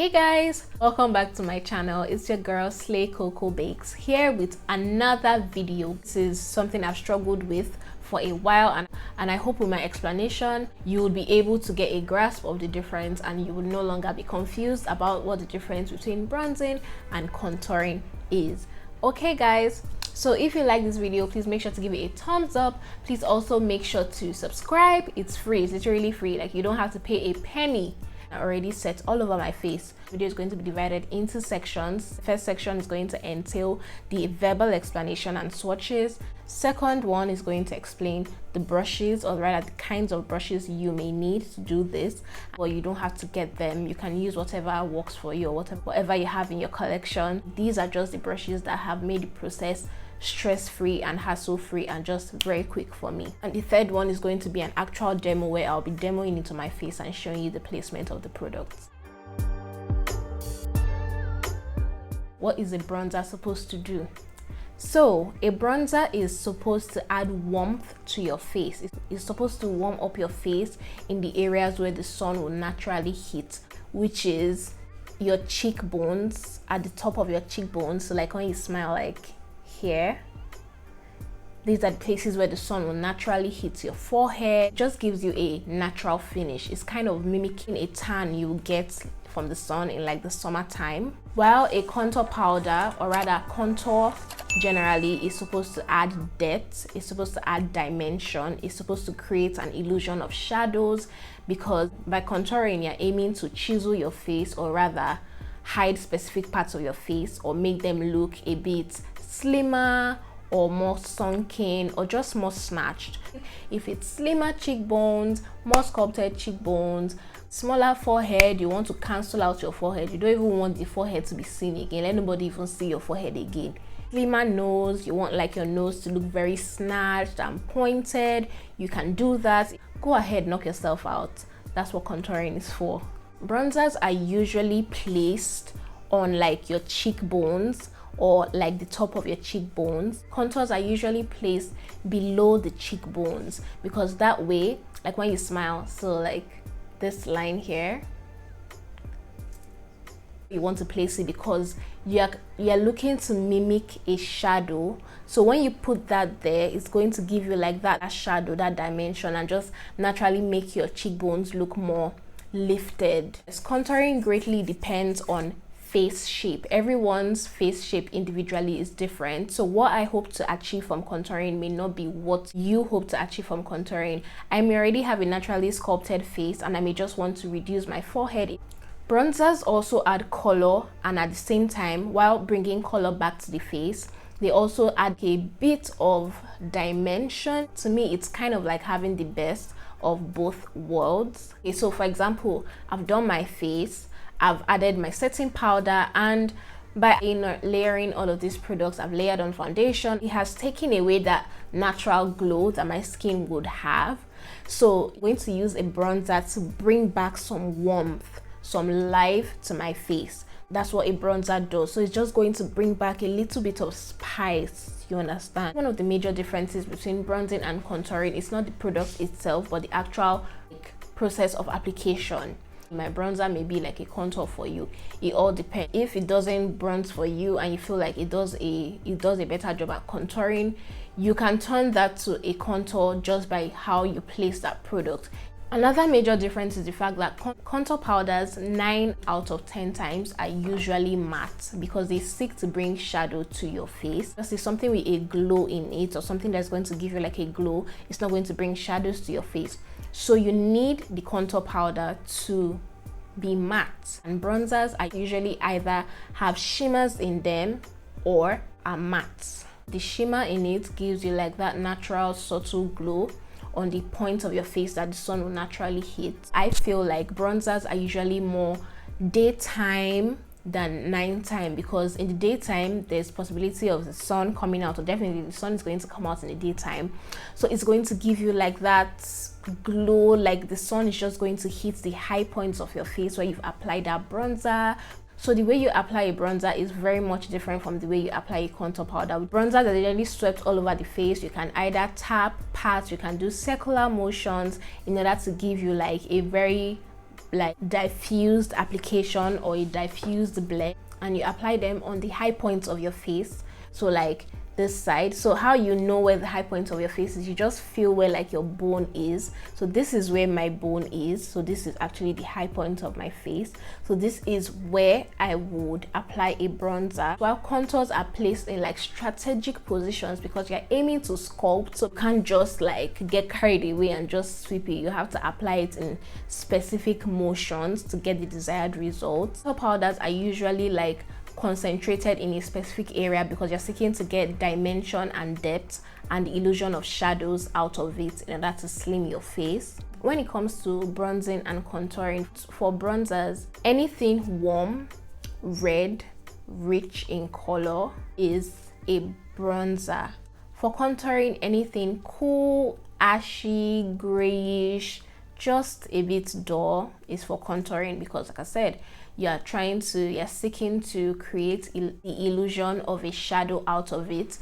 Hey guys, welcome back to my channel. It's your girl Slaycocobakes here with another video. This is something I've struggled with for a while, and I hope with my explanation you will be able to get a grasp of the difference and you will no longer be confused about what the difference between bronzing and contouring is. Okay guys, so if you like this video, please make sure to give it a thumbs up. Please also make sure to subscribe. It's free, it's literally free. Like, you don't have to pay a penny. I already set all over my face. The video is going to be divided into sections. The first section is going to entail the verbal explanation and swatches. Second one is going to explain the brushes, or rather the kinds of brushes you may need to do this. Well, you don't have to get them. You can use whatever works for you, or whatever you have in your collection. These are just the brushes that have made the process stress-free and hassle-free and just very quick for me. And the third one is going to be an actual demo where I'll be demoing into my face and showing you the placement of the products. What is a bronzer supposed to do? So a bronzer is supposed to add warmth to your face. It's supposed to warm up your face in the areas where the sun will naturally hit, which is your cheekbones, at the top of your cheekbones. So like when you smile, like here, these are the places where the sun will naturally hit your forehead. It just gives you a natural finish. It's kind of mimicking a tan you get from the sun in like the summertime. While a contour powder, or rather contour generally, is supposed to add depth, it's supposed to add dimension, it's supposed to create an illusion of shadows, because by contouring you're aiming to chisel your face, or rather hide specific parts of your face or make them look a bit slimmer or more sunken or just more snatched. If it's slimmer cheekbones, more sculpted cheekbones, smaller forehead, you want to cancel out your forehead. You don't even want the forehead to be seen again. Let nobody even see your forehead again. Slimmer nose, you want like your nose to look very snatched and pointed. You can do that. Go ahead, knock yourself out. That's what contouring is for. Bronzers are usually placed on like your cheekbones or like the top of your cheekbones. Contours are usually placed below the cheekbones, because that way, like when you smile, so like this line here, you want to place it because you're looking to mimic a shadow. So when you put that there, it's going to give you like that shadow, that dimension, and just naturally make your cheekbones look more lifted. Contouring greatly depends on face shape. Everyone's face shape individually is different, so what I hope to achieve from contouring may not be what you hope to achieve from contouring. I may already have a naturally sculpted face and I may just want to reduce my forehead. Bronzers also add color, and at the same time, while bringing color back to the face, they also add a bit of dimension. To me, it's kind of like having the best of both worlds. Okay, so for example, I've done my face, I've added my setting powder, and by layering all of these products, I've layered on foundation. It has taken away that natural glow that my skin would have. So I'm going to use a bronzer to bring back some warmth, some life to my face. That's what a bronzer does. So it's just going to bring back a little bit of spice, you understand? One of the major differences between bronzing and contouring is not the product itself, but the actual process of application. My bronzer may be like a contour for you. It all depends. If it doesn't bronze for you and you feel like it does a better job at contouring, you can turn that to a contour just by how you place that product. Another major difference is the fact that contour powders 9 out of 10 times are usually matte, because they seek to bring shadow to your face. This is something with a glow in it, or something that's going to give you like a glow. It's not going to bring shadows to your face. So you need the contour powder to be matte, and bronzers are usually either have shimmers in them or are matte. The shimmer in it gives you like that natural subtle glow on the point of your face that the sun will naturally hit. I feel like bronzers are usually more daytime than nighttime, because in the daytime there's possibility of the sun coming out, or definitely the sun is going to come out in the daytime, so it's going to give you like that glow, like the sun is just going to hit the high points of your face where you've applied that bronzer. So the way you apply a bronzer is very much different from the way you apply a contour powder. With bronzer, they're literally swept all over the face. You can either tap, pat, you can do circular motions in order to give you like a very like diffused application or a diffused blend, and you apply them on the high points of your face, so like this side. So how you know where the high point of your face is, you just feel where like your bone is. So this is where my bone is, so this is actually the high point of my face. So this is where I would apply a bronzer, while contours are placed in like strategic positions because you're aiming to sculpt, so you can't just like get carried away and just sweep it. You have to apply it in specific motions to get the desired results. So powders are usually like concentrated in a specific area because you're seeking to get dimension and depth and the illusion of shadows out of it in order to slim your face. When it comes to bronzing and contouring, for bronzers, anything warm, red, rich in color is a bronzer. For contouring, anything cool, ashy, grayish, just a bit dull is for contouring, because like I said, you're seeking to create the illusion of a shadow out of it.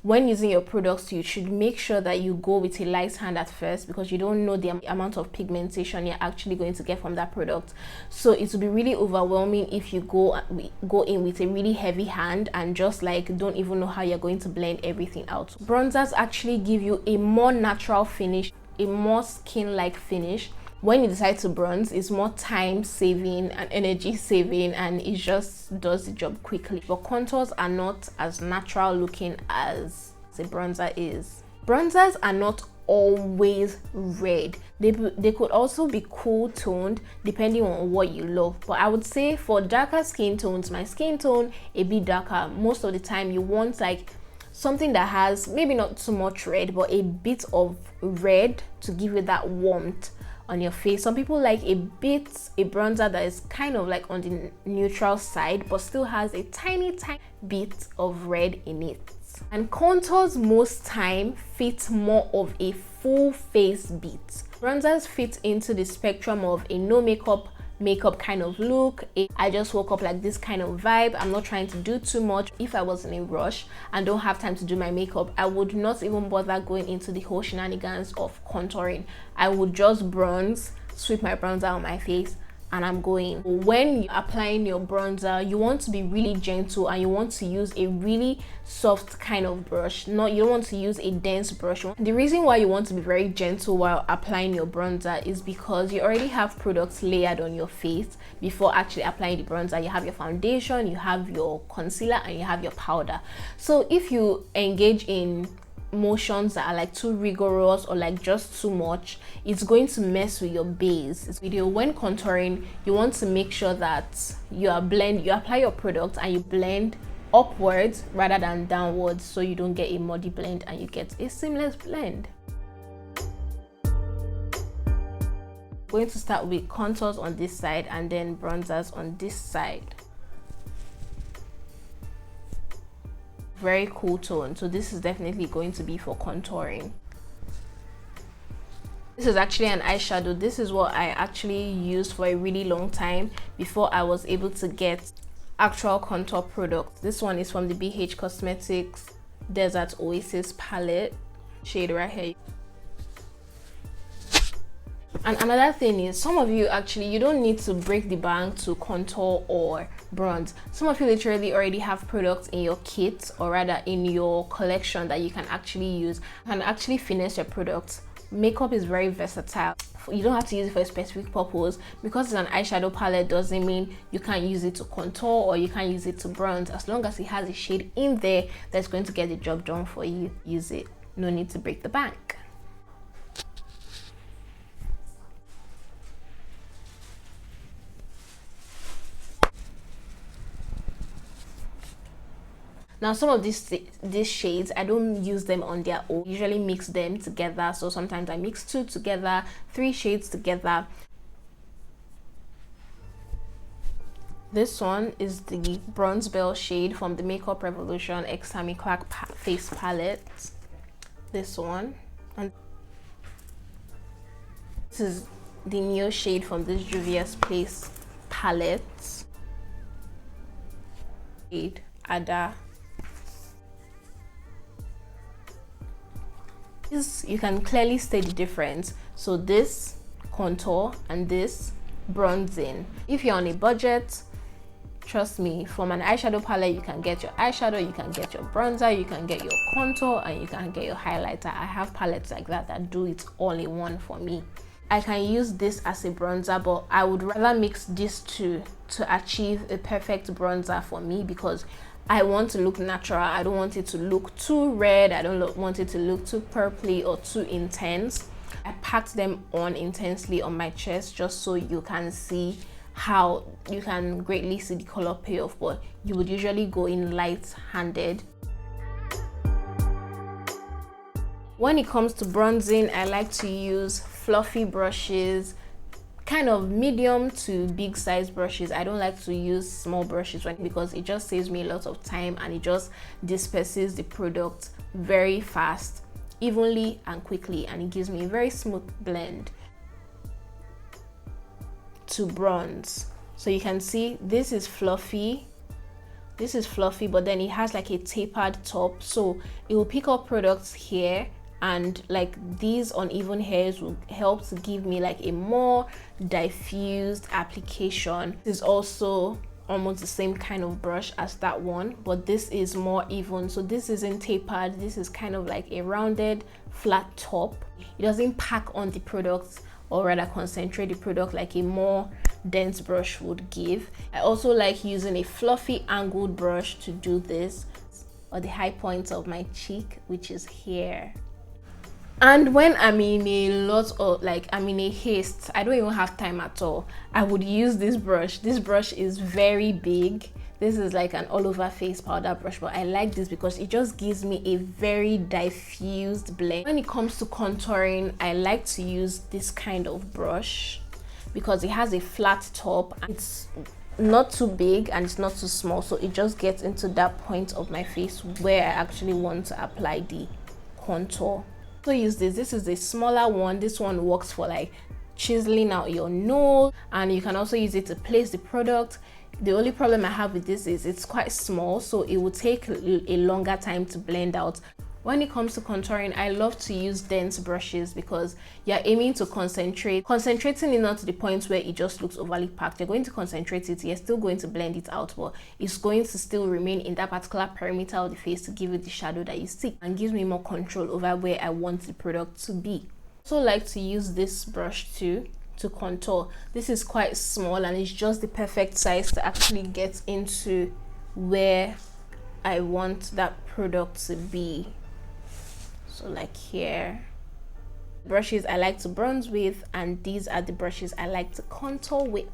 When using your products, you should make sure that you go with a light hand at first, because you don't know the amount of pigmentation you're actually going to get from that product. So it will be really overwhelming if you go in with a really heavy hand and just like don't even know how you're going to blend everything out. Bronzers actually give you a more natural finish, a more skin-like finish. When you decide to bronze, it's more time saving and energy saving, and it just does the job quickly. But contours are not as natural looking as a bronzer is. Bronzers are not always red. They could also be cool toned depending on what you love. But I would say for darker skin tones, my skin tone a bit darker, most of the time you want like something that has maybe not too much red but a bit of red to give you that warmth on your face. Some people like a bronzer that is kind of like on the neutral side but still has a tiny bit of red in it. And contours most time fit more of a full face beat. Bronzers fit into the spectrum of a no makeup kind of look, I just woke up like this kind of vibe. I'm not trying to do too much. If I was in a rush and don't have time to do my makeup, I would not even bother going into the whole shenanigans of contouring. I would just bronze, sweep my bronzer on my face, and I'm going. When you're applying your bronzer, you want to be really gentle and you want to use a really soft kind of brush. You don't want to use a dense brush. The reason why you want to be very gentle while applying your bronzer is because you already have products layered on your face before actually applying the bronzer. You have your foundation, you have your concealer, and you have your powder. So if you engage in motions that are like too rigorous or like just too much, it's going to mess with your base. When contouring, you want to make sure that you apply your product and you blend upwards rather than downwards, so you don't get a muddy blend and you get a seamless blend. I'm going to start with contours on this side and then bronzers on this side. Very cool tone, so this is definitely going to be for contouring. This is actually an eyeshadow. This is what I actually used for a really long time before I was able to get actual contour products. This one is from the BH Cosmetics Desert Oasis palette, shade right here. And another thing is, some of you actually, you don't need to break the bank to contour or bronze. Some of you literally already have products in your kit, or rather in your collection, that you can actually use and actually finesse your products. Makeup is very versatile. You don't have to use it for a specific purpose. Because it's an eyeshadow palette doesn't mean you can't use it to contour or you can't use it to bronze. As long as it has a shade in there that's going to get the job done for you, use it. No need to break the bank. Now, some of these shades, I don't use them on their own. I usually mix them together. So sometimes I mix 2 together, 3 shades together. This one is the Bronze Belle shade from the Makeuprevolution X Tammy Clark face palette. This one. And this is the Neo shade from this Juvia's Place palette. Shade Ada. You can clearly see the difference. So this contour and this bronzing. If you're on a budget, trust me, from an eyeshadow palette, you can get your eyeshadow, you can get your bronzer, you can get your contour, and you can get your highlighter. I have palettes like that that do it all in one for me. I can use this as a bronzer, but I would rather mix these two to achieve a perfect bronzer for me, because I want to look natural. I don't want it to look too red. I don't want it to look too purpley or too intense. I packed them on intensely on my chest just so you can see how you can greatly see the color payoff, but you would usually go in light-handed. When it comes to bronzing, I like to use fluffy brushes, kind of medium to big size brushes. I don't like to use small brushes because it just saves me a lot of time and it just disperses the product very fast, evenly and quickly, and it gives me a very smooth blend to bronze. So you can see this is fluffy, but then it has like a tapered top, so it will pick up products here, and like these uneven hairs will help to give me like a more diffused application. This is also almost the same kind of brush as that one, but this is more even. So this isn't tapered, this is kind of like a rounded flat top. It doesn't pack on the product, or rather concentrate the product like a more dense brush would give. I also like using a fluffy angled brush to do this, or the high points of my cheek, which is here. And when I'm in a lot of, like, I'm in a haste, I don't even have time at all, I would use this brush. This brush is very big. This is like an all over face powder brush, but I like this because it just gives me a very diffused blend. When it comes to contouring, I like to use this kind of brush because it has a flat top. It's not too big and it's not too small, so it just gets into that point of my face where I actually want to apply the contour. So use this is a smaller one. This one works for like chiseling out your nose, and you can also use it to place the product. The only problem I have with this is it's quite small, so it will take a longer time to blend out. When it comes to contouring, I love to use dense brushes because you're aiming to concentrating it not to the point where it just looks overly packed. You're going to concentrate it, you're still going to blend it out, but it's going to still remain in that particular perimeter of the face to give it the shadow that you seek and gives me more control over where I want the product to be. I also like to use this brush too to contour. This is quite small and it's just the perfect size to actually get into where I want that product to be. So like here, brushes I like to bronze with, and these are the brushes I like to contour with.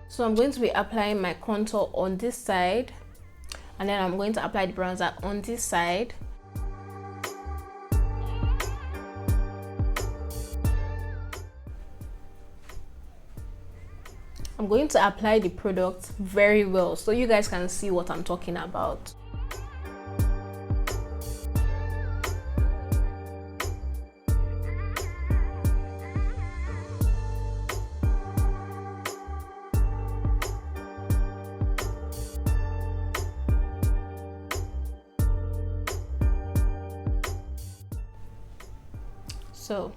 So I'm going to be applying my contour on this side, and then I'm going to apply the bronzer on this side. I'm going to apply the product very well so you guys can see what I'm talking about. So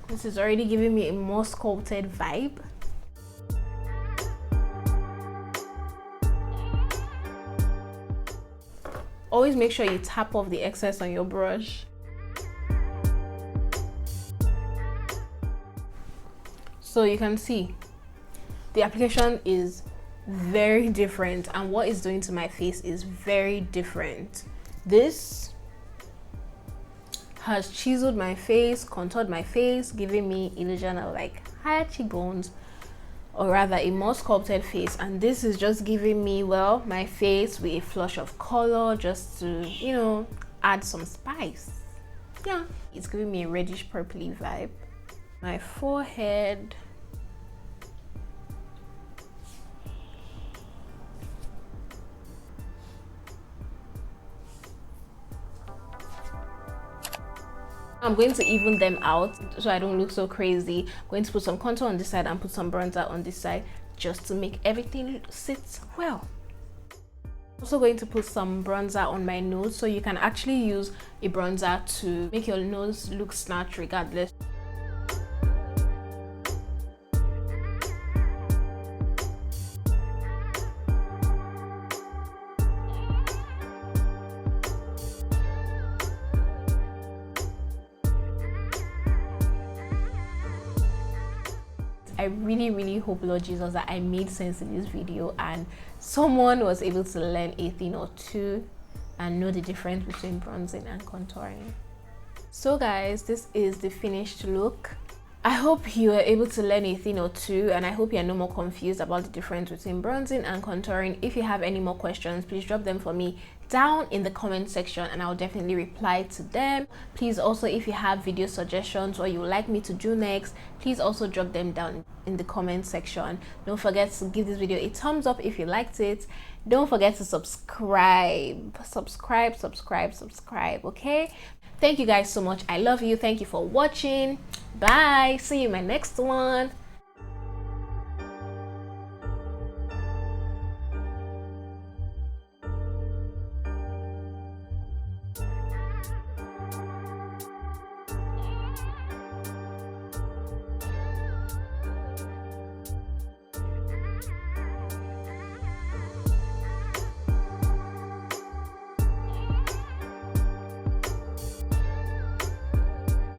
this is already giving me a more sculpted vibe. Always make sure you tap off the excess on your brush. So you can see the application is very different, and what it's doing to my face is very different. This has chiseled my face, contoured my face, giving me illusion of like higher cheekbones, or rather a more sculpted face, and this is just giving me, well, my face with a flush of color just to, you know, add some spice. Yeah, it's giving me a reddish purpley vibe. My forehead, I'm going to even them out so I don't look so crazy. I'm going to put some contour on this side and put some bronzer on this side just to make everything sit well. Also going to put some bronzer on my nose, so you can actually use a bronzer to make your nose look snatched regardless. I really hope, Lord Jesus, that I made sense in this video and someone was able to learn a thing or two and know the difference between bronzing and contouring. So guys, this is the finished look. I hope you were able to learn a thing or two, and I hope you're no more confused about the difference between bronzing and contouring. If you have any more questions, please drop them for me down in the comment section and I'll definitely reply to them. Please also, if you have video suggestions or you would like me to do next, please also drop them down in the comment section. Don't forget to give this video a thumbs up if you liked it. Don't forget to subscribe, okay? Thank you guys so much. I love you. Thank you for watching. Bye. See you in my next one.